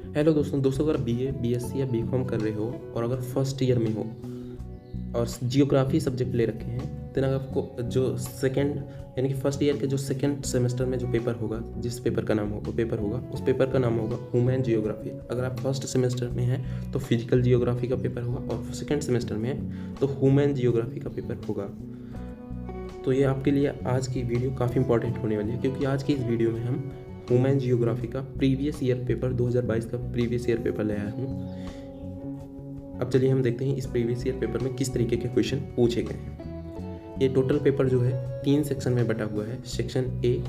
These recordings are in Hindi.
हेलो दोस्तों अगर बीए, बीएससी या बीकॉम कर रहे हो और अगर फर्स्ट ईयर में हो और जियोग्राफी सब्जेक्ट ले रखे हैं, तो ना आपको जो सेकंड यानी कि फर्स्ट ईयर के जो सेकंड सेमेस्टर में जो पेपर होगा, जिस पेपर का नाम होगा पेपर होगा, उस पेपर का नाम होगा ह्यूमन जियोग्राफी। अगर आप फर्स्ट सेमेस्टर में हैं तो फिजिकल जियोग्राफी का पेपर होगा और सेकंड सेमेस्टर में है तो ह्यूमन जियोग्राफी का पेपर होगा। तो ये आपके लिए आज की वीडियो काफ़ी इंपॉर्टेंट होने वाली है, क्योंकि आज की इस वीडियो में हम ह्यूमन जियोग्राफी का प्रीवियस ईयर पेपर 2022 का प्रीवियस ईयर पेपर ले आया हूँ। अब चलिए हम देखते हैं इस प्रीवियस ईयर पेपर में किस तरीके के क्वेश्चन पूछे गए हैं। ये टोटल पेपर जो है 3 सेक्शन में बटा हुआ है, सेक्शन ए,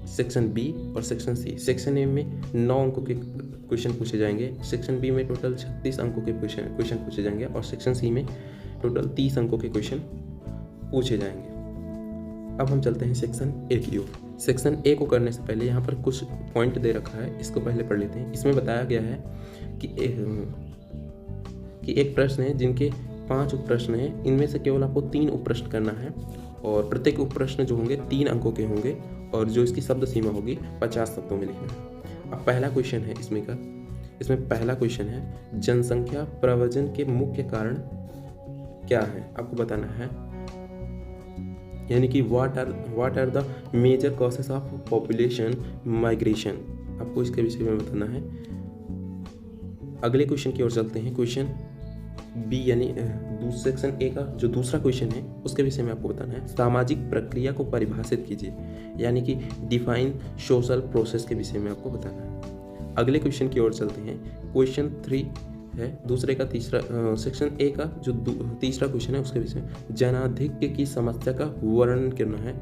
सेक्शन बी और सेक्शन सी। सेक्शन ए में 9 अंकों के क्वेश्चन पूछे जाएंगे, सेक्शन बी में टोटल 36 अंकों के क्वेश्चन पूछे जाएंगे और सेक्शन सी में टोटल 30 अंकों के क्वेश्चन पूछे जाएंगे। अब हम चलते हैं सेक्शन ए की ओर। सेक्शन ए को करने से पहले यहाँ पर कुछ पॉइंट दे रखा है, इसको पहले पढ़ लेते हैं। इसमें बताया गया है कि एक प्रश्न है जिनके 5 उप प्रश्न हैं, इनमें से केवल आपको 3 उप प्रश्न करना है और प्रत्येक उप प्रश्न जो होंगे 3 अंकों के होंगे और जो इसकी शब्द सीमा होगी 50 शब्दों में लिखना है। अब पहला क्वेश्चन है इसमें पहला क्वेश्चन है, जनसंख्या प्रव्रजन के मुख्य कारण क्या है, आपको बताना है। यानी कि what are the major causes of population migration, आपको इसके विषय में बताना है। अगले क्वेश्चन की ओर चलते हैं। क्वेश्चन बी यानी सेक्शन ए का जो दूसरा क्वेश्चन है उसके विषय में आपको बताना है, सामाजिक प्रक्रिया को परिभाषित कीजिए, यानी कि डिफाइन सोशल प्रोसेस के विषय में आपको बताना है। अगले क्वेश्चन की ओर चलते हैं। क्वेश्चन 3 है दूसरे का तीसरा सेक्शन ए का जो तीसरा क्वेश्चन है उसके विषय में जनाधिक्य की समस्या का वर्णन करना है,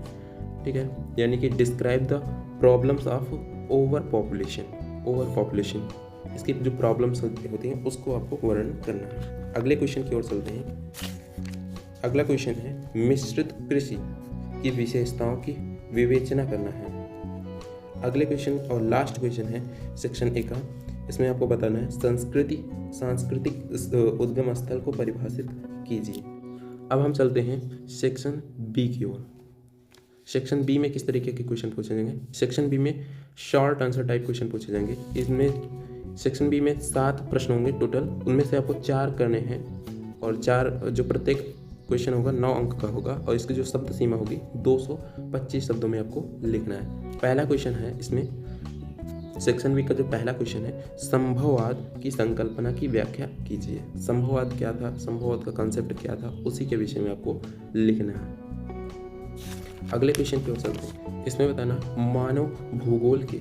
ठीक है, यानी कि describe the problems of over population, इसकी जो प्रॉब्लम्स होती हैं उसको आपको वर्णन करना है। अगले क्वेश्चन की ओर चलते हैं। अगला क्वेश्चन है, मिश्रित कृषि की विशेषताओं की विवेचना करना है। अगले क्वेश्चन और लास्ट क्वेश्चन है सेक्शन ए का, इसमें आपको बताना है सांस्कृतिक उद्गम स्थल को परिभाषित कीजिए। अब हम चलते हैं सेक्शन बी की ओर। सेक्शन बी में किस तरीके के क्वेश्चन पूछे जाएंगे? सेक्शन बी में शॉर्ट आंसर टाइप क्वेश्चन पूछे जाएंगे। इसमें सेक्शन बी में 7 प्रश्न होंगे टोटल, उनमें से आपको 4 करने हैं और 4 जो प्रत्येक क्वेश्चन होगा 9 अंक का होगा और इसकी जो शब्द सीमा होगी 225 शब्दों में आपको लिखना है। पहला क्वेश्चन है इसमें सेक्शन बी का जो पहला क्वेश्चन है, संभववाद की संकल्पना की व्याख्या कीजिए। संभववाद क्या था, संभववाद का कॉन्सेप्ट क्या था, उसी के विषय में आपको लिखना है। अगले क्वेश्चन की ओर चलते हैं। इसमें बताना मानव भूगोल के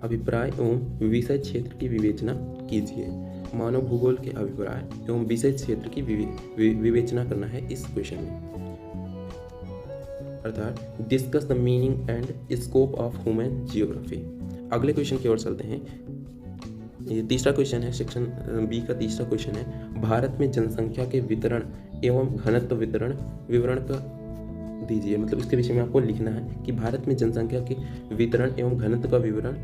अभिप्राय एवं विषय क्षेत्र की विवेचना कीजिए। मानव भूगोल के अभिप्राय एवं विषय क्षेत्र की विवेचना करना है इस क्वेश्चन में, अर्थात discuss the meaning and scope of human geography. अगले क्वेश्चन की ओर चलते हैं। ये तीसरा क्वेश्चन है, सेक्शन बी का तीसरा क्वेश्चन है, भारत में जनसंख्या के वितरण एवं घनत्व विवरण का दीजिए। मतलब इसके विषय में आपको लिखना है कि भारत में जनसंख्या के वितरण एवं घनत्व का विवरण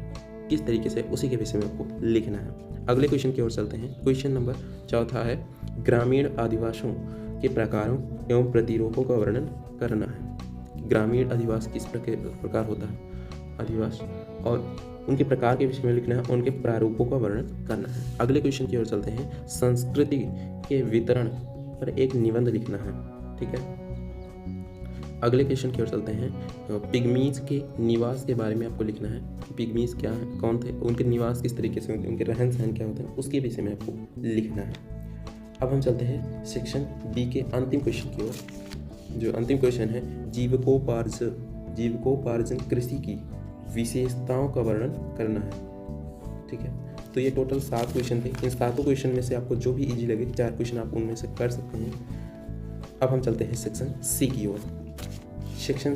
किस तरीके से, उसी के विषय में आपको लिखना है। अगले क्वेश्चन की ओर चलते हैं। क्वेश्चन नंबर 4 है, ग्रामीण आदिवासियों के प्रकारों एवं प्रतिरूपों का वर्णन करना है। ग्रामीण आदिवास किस प्रकार होता है आदिवास और उनके प्रकार के विषय में लिखना है, उनके प्रारूपों का वर्णन करना है। अगले क्वेश्चन की ओर चलते हैं। संस्कृति के वितरण पर एक निबंध लिखना है, ठीक है। अगले क्वेश्चन की ओर चलते हैं। पिग्मीज के निवास के बारे में आपको लिखना है, पिग्मीज क्या है, कौन थे, उनके निवास किस तरीके से होते हैं, उनके रहन सहन क्या होते हैं, उसके विषय में आपको लिखना है। अब हम चलते हैं सेक्शन बी के अंतिम क्वेश्चन की ओर। जो अंतिम क्वेश्चन है, जीविकोपार्जन कृषि की विशेषताओं का वर्णन करना है, ठीक है। तो ये टोटल 7 क्वेश्चन थे। इन 7 क्वेश्चन में से आपको जो भी इजी लगे 4 क्वेश्चन आप उनमें से कर सकते हैं। अब हम चलते हैं सेक्शन सी की ओर। सेक्शन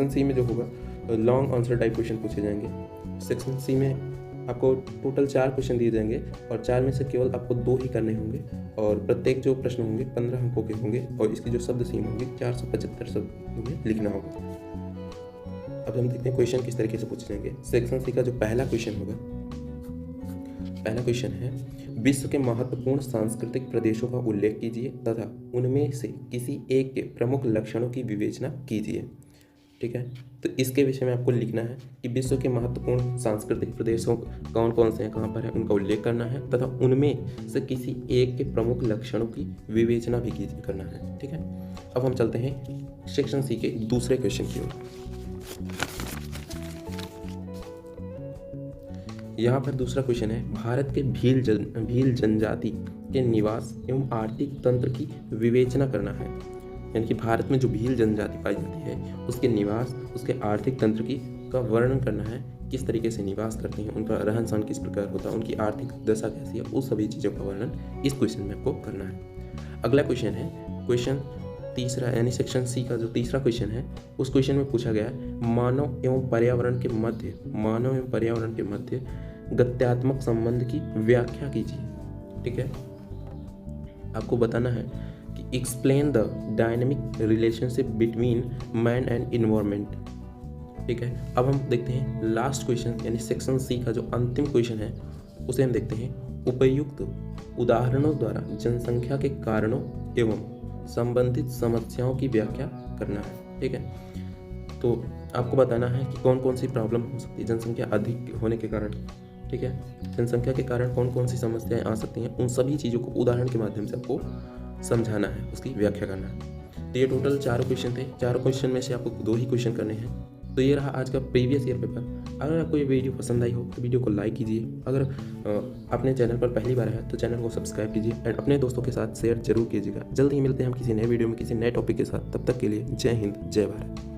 सी में जो होगा लॉन्ग आंसर टाइप क्वेश्चन पूछे जाएंगे। सेक्शन सी में आपको टोटल 4 क्वेश्चन दिए जाएंगे और 4 में से केवल आपको 2 ही करने होंगे और प्रत्येक जो प्रश्न होंगे 15 अंकों के होंगे और इसकी जो शब्द सीमा होगी 475 शब्द में लिखना होगा। अब हम देखते हैं क्वेश्चन किस तरीके से पूछे जाएंगे। सेक्शन सी का जो पहला क्वेश्चन होगा, पहला क्वेश्चन है, विश्व के महत्वपूर्ण सांस्कृतिक प्रदेशों का उल्लेख कीजिए तथा उनमें से किसी एक के प्रमुख लक्षणों की विवेचना कीजिए, ठीक है। तो इसके विषय में आपको लिखना है कि विश्व के महत्वपूर्ण सांस्कृतिक प्रदेशों कौन कौन से हैं, कहाँ पर है, उनका उल्लेख करना है तथा उनमें से किसी एक के प्रमुख लक्षणों की विवेचना भी करना है, ठीक है। अब हम चलते हैं सेक्शन सी के दूसरे क्वेश्चन की ओर। यहाँ पर दूसरा क्वेश्चन है, भारत के भील जनजाति के निवास एवं आर्थिक तंत्र की विवेचना करना है। यानी कि भारत में जो भील जनजाति पाई जाती है उसके निवास, उसके आर्थिक तंत्र की का वर्णन करना है, किस तरीके से निवास करते हैं, उनका रहन सहन किस प्रकार होता है, उनकी आर्थिक दशा कैसी है, उस सभी चीज़ों का वर्णन इस क्वेश्चन में आपको करना है। अगला क्वेश्चन है क्वेश्चन तीसरा, यानी सेक्शन सी का जो तीसरा क्वेश्चन है उस क्वेश्चन में पूछा गया है, मानव एवं पर्यावरण के मध्य गत्यात्मक संबंध की व्याख्या कीजिए, ठीक है। आपको बताना है कि explain the dynamic relationship between man and environment, ठीक है। अब हम देखते हैं लास्ट क्वेश्चन, यानी सेक्शन सी का जो अंतिम क्वेश्चन है उसे हम देखते हैं, उपयुक्त उदाहरणों द्वारा जनसंख्या के कारणों एवं संबंधित समस्याओं की व्याख्या करना है, ठीक है। तो आपको बताना है कि कौन कौन सी प्रॉब्लम हो सकती है जनसंख्या अधिक होने के कारण, ठीक है। जनसंख्या के कारण कौन कौन सी समस्याएं आ सकती हैं, उन सभी चीज़ों को उदाहरण के माध्यम से आपको समझाना है, उसकी व्याख्या करना है। तो ये टोटल 4 क्वेश्चन थे। 4 क्वेश्चन में से आपको 2 ही क्वेश्चन करने हैं। तो ये रहा आज का प्रीवियस ईयर पेपर। अगर आपको ये वीडियो पसंद आई हो तो वीडियो को लाइक कीजिए। अगर अपने चैनल पर पहली बार आया तो चैनल को सब्सक्राइब कीजिए एंड अपने दोस्तों के साथ शेयर जरूर कीजिएगा। जल्द ही मिलते हैं हम किसी नए वीडियो में किसी नए टॉपिक के साथ। तब तक के लिए जय हिंद, जय भारत।